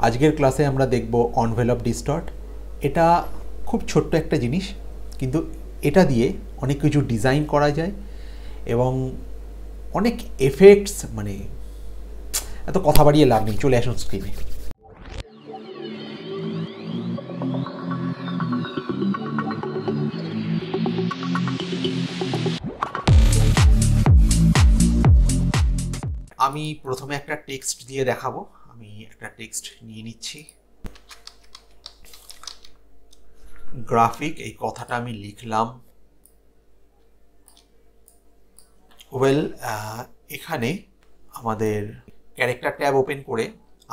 আজকের ক্লাসে আমরা দেখব অনভেলপ ডিস্টর্ট। এটা খুব ছোট্ট একটা জিনিস, কিন্তু এটা দিয়ে অনেক কিছু ডিজাইন করা যায় এবং অনেক এফেক্টস, মানে এত কথা বাড়িয়ে লাভ নেই, চলে আসুন স্ক্রিনে। আমি প্রথমে একটা টেক্সট দিয়ে দেখাবো। আমি একটা টেক্সট নিয়ে নিচ্ছি। গ্রাফিক, এই কথাটা আমি লিখলাম। এখানে আমাদের ক্যারেক্টার ট্যাব ওপেন করে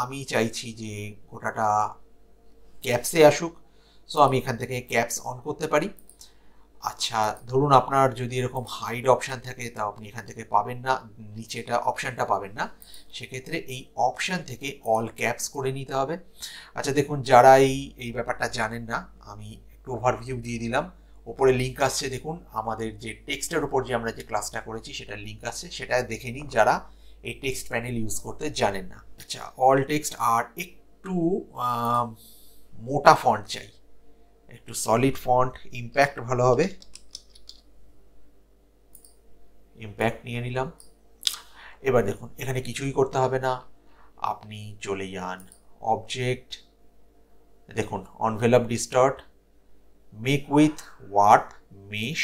আমি চাইছি যে গোটাটা ক্যাপসে আসুক, সো আমি এখান থেকে ক্যাপস অন করতে পারি। আচ্ছা, ধরুন আপনার যদি এরকম হাইড অপশান থাকে তা আপনি এখান থেকে পাবেন না, নিচেটা অপশানটা পাবেন না, সেক্ষেত্রে এই অপশান থেকে অল ক্যাপস করে নিতে হবে। আচ্ছা দেখুন, যারা এই ব্যাপারটা জানেন না, আমি একটু ওভারভিউ দিয়ে দিলাম। ওপরে লিঙ্ক আসছে, দেখুন আমাদের যে টেক্সটের উপর যে আমরা যে ক্লাসটা করেছি সেটার লিঙ্ক আসছে, সেটা দেখে নিন যারা এই টেক্সট প্যানেল ইউজ করতে জানেন না। আচ্ছা, অল টেক্সট আর একটু মোটা ফন্ট চাই, একটু সলিড ফন্ট, ইম্প্যাক্ট ভালো হবে, ইম্প্যাক্ট নিয়ে নিলাম। এবার দেখুন এখানে কিছুই করতে হবে না, আপনি চলে যান অবজেক্ট, দেখুন envelope distort, make with warp mesh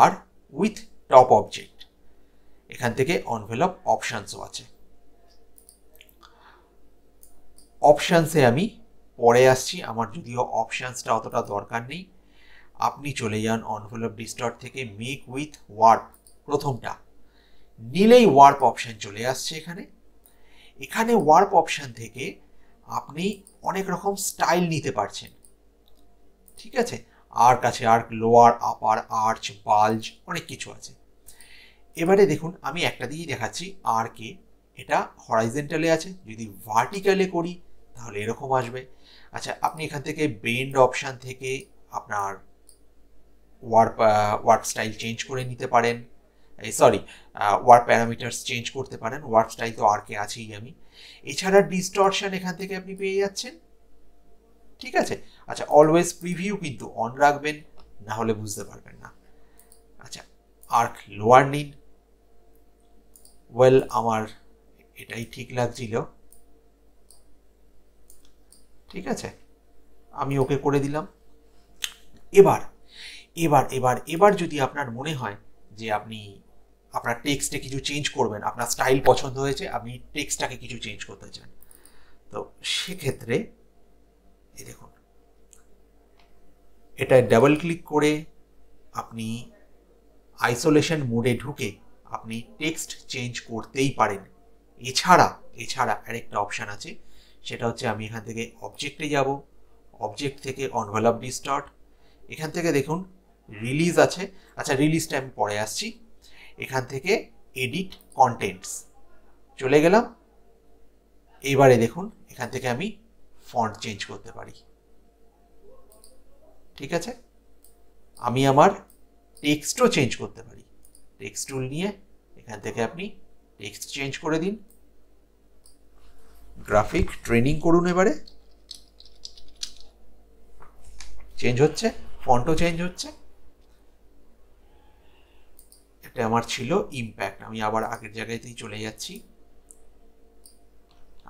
আর উইথ টপ অবজেক্ট। এখান থেকে অনভেলপ অপশানসও আছে। অপশানসে আমি পরে আসছি, আমার যদিও অপশানসটা অতটা দরকার নেই। আপনি চলে যান অনভেলপ ডিস্টর্ট থেকে মেক উইথ ওয়ার্প, প্রথমটা নিলেই ওয়ার্প অপশান চলে আসছে। এখানে ওয়ার্প অপশান থেকে আপনি অনেক রকম স্টাইল নিতে পারছেন, ঠিক আছে। আর্ক আছে, আর্ক, লোয়ার, আপার, আর্চ, বাল্জ, অনেক কিছু আছে। এবারে দেখুন আমি একটা দিয়েই দেখাচ্ছি। আর্কে এটা হরাইজেন্টালে আছে, যদি ভার্টিক্যালে করি তাহলে এরকম আসবে। আচ্ছা, আপনি এখান থেকে বেন্ড অপশান থেকে আপনার ওয়ার্প স্টাইল চেঞ্জ করে নিতে পারেন, ওয়ার্প প্যারামিটার্স চেঞ্জ করতে পারেন। ওয়ার্প স্টাইল তো আর্কে আছেই আমি। এছাড়া ডিস্টরশন এখান থেকে আপনি পেয়ে যাচ্ছেন, ঠিক আছে। আচ্ছা, অলওয়েজ প্রিভিউ কিন্তু অন রাখবেন, না হলে বুঝতে পারবেন না। আচ্ছা, আর্ক লোয়ার নিন। আমার এটাই ঠিক লাগছিল, ঠিক আছে, আমি ওকে করে দিলাম। এবার এবার এবার এবার যদি আপনার মনে হয় যে আপনি আপনার টেক্সটে কিছু চেঞ্জ করবেন, আপনার স্টাইল পছন্দ হয়েছে, আপনি টেক্সটটাকে কিছু চেঞ্জ করতে চান, তো সেক্ষেত্রে এই দেখুন এটা ডাবল ক্লিক করে আপনি আইসোলেশন মোডে ঢুকে আপনি টেক্সট চেঞ্জ করতেই পারেন। এছাড়া আরেকটা অপশান আছে, সেটা হচ্ছে আমি এখান থেকে অবজেক্টে যাব, অবজেক্ট থেকে অনভেলপ ডিস্টর্ট, এখান থেকে দেখুন রিলিজ আছে। আচ্ছা, রিলিজটা আমি পরে আসছি। এখান থেকে এডিট কন্টেন্টস চলে গেলাম। এবারে দেখুন এখান থেকে আমি ফন্ট চেঞ্জ করতে পারি, ঠিক আছে। আমি আমার টেক্সটও চেঞ্জ করতে পারি। টেক্সট টুল নিয়ে এখান থেকে আপনি টেক্সট চেঞ্জ করে দিন। গ্রাফিক ট্রেনিং করুন, এবারে চেঞ্জ হচ্ছে, ফন্টও চেঞ্জ হচ্ছে। এটা আমার ছিল ইম্প্যাক্ট, আমি আবার আগের জায়গাতেই চলে যাচ্ছি।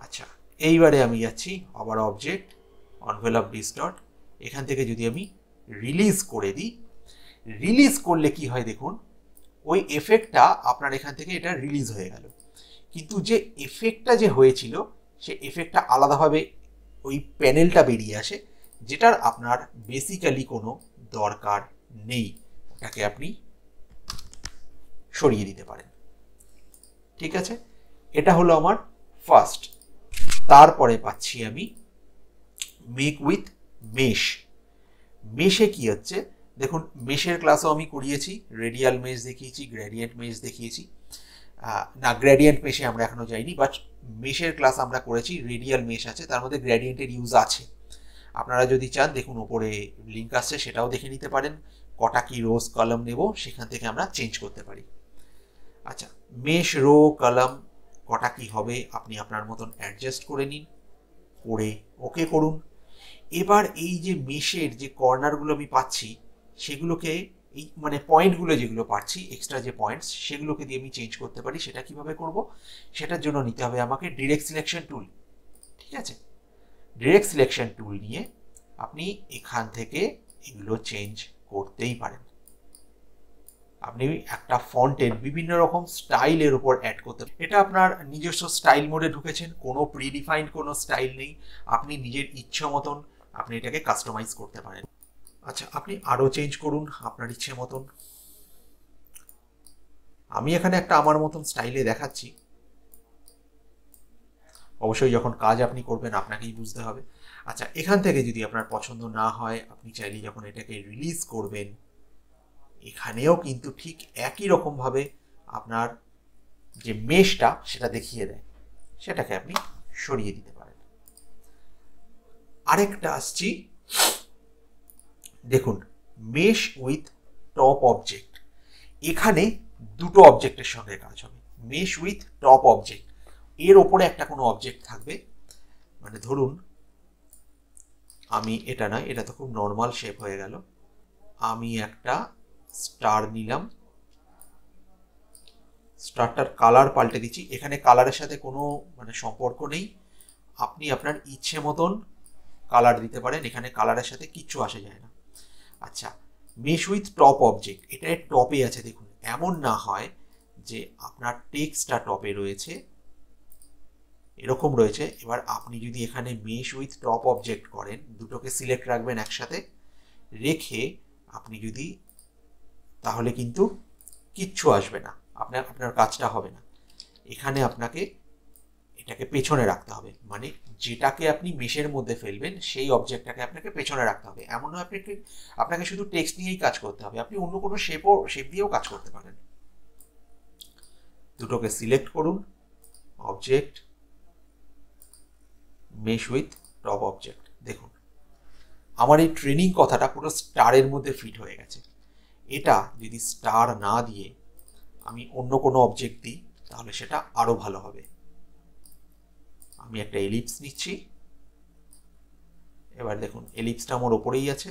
আচ্ছা, এইবারে আমি যাচ্ছি আবার অবজেক্ট, অনভেলপ ডিস্টর্ট, এখান থেকে যদি আমি রিলিজ করে দিই, রিলিজ করলে কি হয় দেখুন, ওই এফেক্টটা আপনার এখান থেকে এটা রিলিজ হয়ে গেল, কিন্তু যে এফেক্টটা যে হয়েছিল সে এফেক্টটা আলাদাভাবে ওই প্যানেলটা বেরিয়ে আসে, যেটার আপনার বেসিক্যালি কোনো দরকার নেই। ওটাকে আপনি সরিয়ে দিতে পারেন, ঠিক আছে। এটা হলো আমার ফার্স্ট। তারপরে পাচ্ছি আমি মেক উইথ মেশ। মেশে কি হচ্ছে দেখুন, মেশের ক্লাসও আমি করিয়েছি, রেডিয়াল মেশ দেখিয়েছি, গ্রেডিয়েন্ট মেশ দেখিয়েছি। না, গ্রেডিয়েন্ট মেশে আমরা এখনো যাইনি, বাট মেশের ক্লাস আমরা করেছি। রেডিয়াল মেশ আছে, তার মধ্যে গ্রেডিয়েন্টের ইউজ আছে। আপনারা যদি চান দেখুন ওপরে লিঙ্ক আসছে, সেটাও দেখে নিতে পারেন। কটা কি রোজ কলাম নেব সেখান থেকে আমরা চেঞ্জ করতে পারি। আচ্ছা, মেশ রো কলাম কটা কি হবে আপনি আপনার মতন অ্যাডজাস্ট করে নিন। করে ওকে করুন। এবার এই যে মেশের যে কর্নারগুলো আমি পাচ্ছি সেগুলোকে এই মানে পয়েন্টগুলো যেগুলো পাচ্ছি এক্সট্রা যে পয়েন্টস সেগুলোকে দিয়ে আমি চেঞ্জ করতে পারি। সেটা কিভাবে করব? সেটার জন্য নিতে হবে আমাকে ডিরেক্ট সিলেকশন টুল। ঠিক আছে, ডিরেক্ট সিলেকশন টুল নিয়ে আপনি এখান থেকে এগুলো চেঞ্জ করতেই পারেন। আপনি একটা ফন্টের বিভিন্ন রকম স্টাইলের উপর অ্যাড করতে পারেন। এটা আপনার নিজস্ব স্টাইল মোডে ঢুকেছেন, কোনো প্রিডিফাইন্ড কোনো স্টাইল নেই, আপনি নিজের ইচ্ছে মতন আপনি এটাকে কাস্টমাইজ করতে পারেন। আচ্ছা, আপনি আরও চেঞ্জ করুন আপনার ইচ্ছে মতন। আমি এখানে একটা আমার মতন স্টাইলে দেখাচ্ছি, অবশ্যই যখন কাজ আপনি করবেন আপনাকেই বুঝতে হবে। আচ্ছা, এখান থেকে যদি আপনার পছন্দ না হয় আপনি চাইলে যখন এটাকে রিলিজ করবেন এখানেও কিন্তু ঠিক একই রকমভাবে আপনার যে মেশটা সেটা দেখিয়ে দেয়, সেটাকে আপনি সরিয়ে দিতে পারেন। আরেকটা আসছি, দেখুন মেশ উইথ টপ অবজেক্ট। এখানে দুটো অবজেক্টের সঙ্গে কাজ হবে। মেশ উইথ টপ অবজেক্ট, এর ওপরে একটা কোনো অবজেক্ট থাকবে, মানে ধরুন আমি এটা নয়, এটা তো খুব নর্মাল শেপ হয়ে গেল, আমি একটা স্টার নিলাম, স্টারটার কালার পাল্টে দিচ্ছি। এখানে কালারের সাথে কোনো মানে সম্পর্ক নেই, আপনি আপনার ইচ্ছে মতন কালার দিতে পারেন, এখানে কালারের সাথে কিচ্ছু আসে যায় না। আচ্ছা, মেশ উইথ টপ অবজেক্ট, এটা টপে আছে, দেখুন এমন না হয় যে আপনার টেক্সটটা টপে রয়েছে, এরকম রয়েছে। এবার আপনি যদি এখানে মেশ উইথ টপ অবজেক্ট করেন, দুটোকে সিলেক্ট রাখবেন একসাথে রেখে আপনি যদি, তাহলে কিন্তু কিচ্ছু আসবে না, আপনার কাজটা হবে না। এখানে আপনাকে এটাকে পেছনে রাখতে হবে, মানে যেটাকে আপনি মেশের মধ্যে ফেলবেন সেই অবজেক্টটাকে আপনাকে পেছনে রাখতে হবে। এমন নয় আপনাকে শুধু টেক্সট নিয়েই কাজ করতে হবে, আপনি অন্য কোনো শেপ দিয়েও কাজ করতে পারেন। দুটোকে সিলেক্ট করুন, object, mesh with top object. দেখুন আমার এই ট্রেনিং কথাটা পুরো স্টারের মধ্যে ফিট হয়ে গেছে। এটা যদি স্টার না দিয়ে আমি অন্য কোনো অবজেক্ট দিই তাহলে সেটা আরো ভালো হবে। আমি একটা এলিপস নিচ্ছি, এবার দেখুন এলিপসটা আমার ওপরেই আছে,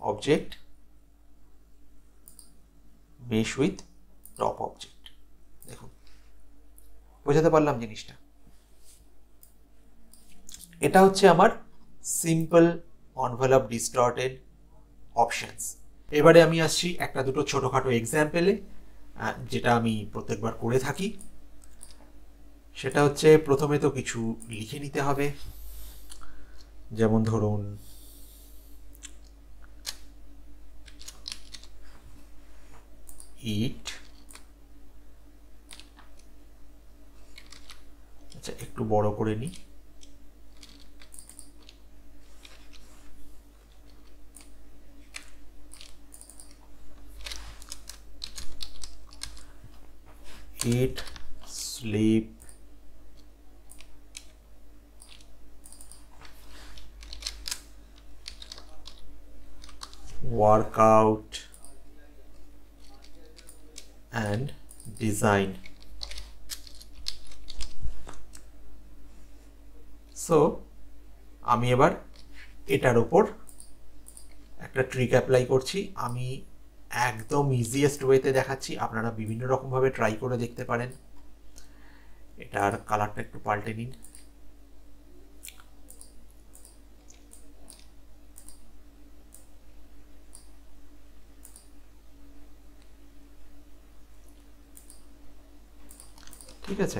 object, mesh with top object. দেখুন বোঝাতে পারলাম জিনিসটা? এটা হচ্ছে আমার সিম্পল এনভেলপ ডিস্টর্টেড অপশনস। এবারে আমি আসছি একটা দুটো ছোটখাটো এক্সাম্পলে, যেটা আমি প্রত্যেকবার করে থাকি। সেটা হচ্ছে প্রথমে তো কিছু লিখে নিতে হবে, যেমন ধরুন ইট, আচ্ছা একটু বড় করে নিই, eat, sleep, work out and design. So আমি এবার এটার ওপর একটা ট্রিক অ্যাপ্লাই করছি। আমি একদম ইজিয়েস্ট ওয়েতে দেখাচ্ছি, আপনারা বিভিন্ন রকমভাবে ট্রাই করে দেখতে পারেন। এটার কালারটা একটু পাল্টে নিন, ঠিক আছে।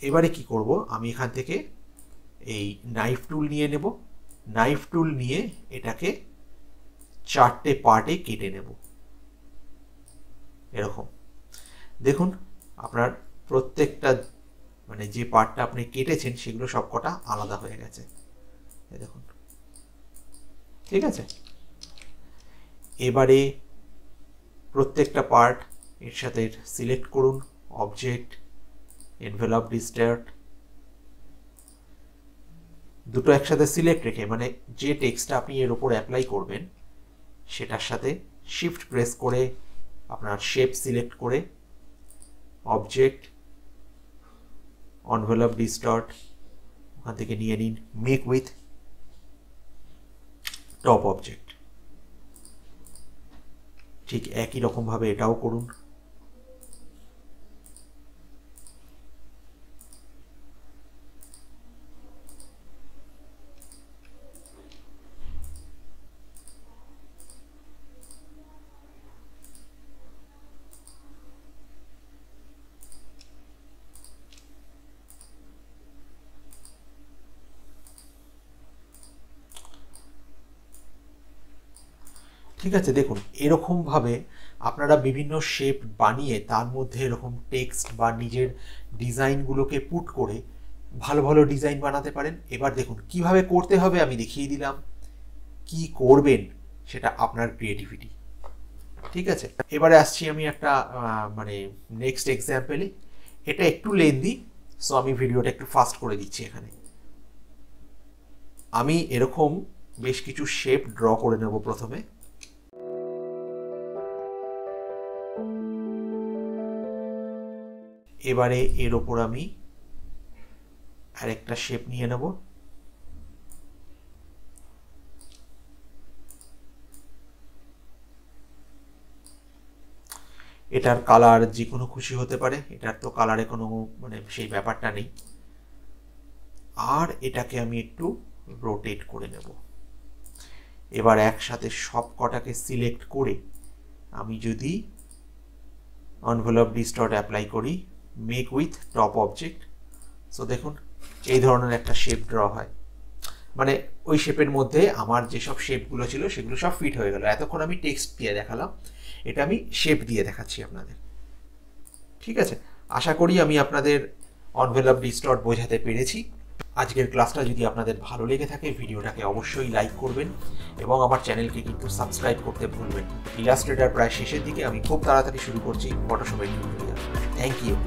এবারে কি করব, আমি এখান থেকে এই নাইফ টুল নিয়ে নেব, নাইফ টুল নিয়ে এটাকে চারটে পার্টে কেটে নেব এরকম। দেখুন আপনার প্রত্যেকটা মানে যে পার্টটা আপনি কেটেছেন সেগুলো সবকটা আলাদা হয়ে গেছে, দেখুন, ঠিক আছে। এবারে প্রত্যেকটা পার্ট এর সাথে সিলেক্ট করুন, অবজেক্ট, এনভেলপ ডিস্টর্ট, দুটো একসাথে সিলেক্ট রেখে, মানে যে টেক্সটটা আপনি এর উপর অ্যাপ্লাই করবেন সেটার সাথে শিফট প্রেস করে আপনার শেপ সিলেক্ট করে অবজেক্ট, এনভেলপ ডিস্টর্ট, ওখান থেকে নিয়ে নিন মেক উইথ টপ অবজেক্ট। ঠিক একই রকমভাবে এটাও করুন। ঠিক আছে, দেখুন এরকমভাবে আপনারা বিভিন্ন শেপ বানিয়ে তার মধ্যে এরকম টেক্সট বা নিজের ডিজাইনগুলোকে পুট করে ভালো ভালো ডিজাইন বানাতে পারেন। এবার দেখুন কিভাবে করতে হবে আমি দেখিয়ে দিলাম, কি করবেন সেটা আপনার ক্রিয়েটিভিটি। ঠিক আছে, এবারে আসছি আমি একটা মানে নেক্সট এক্সাম্পলে। এটা একটু লেন্দি, সো আমি ভিডিওটা একটু ফাস্ট করে দিচ্ছি। এখানে আমি এরকম বেশ কিছু শেপ ড্র করে নেব প্রথমে। এবারে এর ওপর আমি আরেকটা শেপ নিয়ে নেব। এটার কালার যে কোনো খুশি হতে পারে, এটার তো কালারে কোনো মানে সেই ব্যাপারটা নেই। আর এটাকে আমি একটু রোটেট করে নেব। এবার একসাথে সব কটাকে সিলেক্ট করে আমি যদি এনভেলপ ডিস্টর্ট অ্যাপ্লাই করি make with top object, so দেখুন এই ধরনের একটা শেপ ড্র হয়। মানে ওই শেপের মধ্যে আমার যেসব শেপগুলো ছিল সেগুলো সব ফিট হয়ে গেল। এতক্ষণ আমি টেক্সট দিয়ে দেখালাম, এটা আমি শেপ দিয়ে দেখাচ্ছি আপনাদের। ঠিক আছে, আশা করি আমি আপনাদের এনভেলপ ডিস্টর্ট বোঝাতে পেরেছি। আজকের ক্লাসটা যদি আপনাদের ভালো লেগে থাকে ভিডিওটাকে অবশ্যই লাইক করবেন এবং আমার চ্যানেলকে কিন্তু সাবস্ক্রাইব করতে ভুলবেন। ইলাস্ট্রেটর প্রায় শেষের দিকে, আমি খুব তাড়াতাড়ি শুরু করছি ফটোশপের টিউটোরিয়াল। Thank you.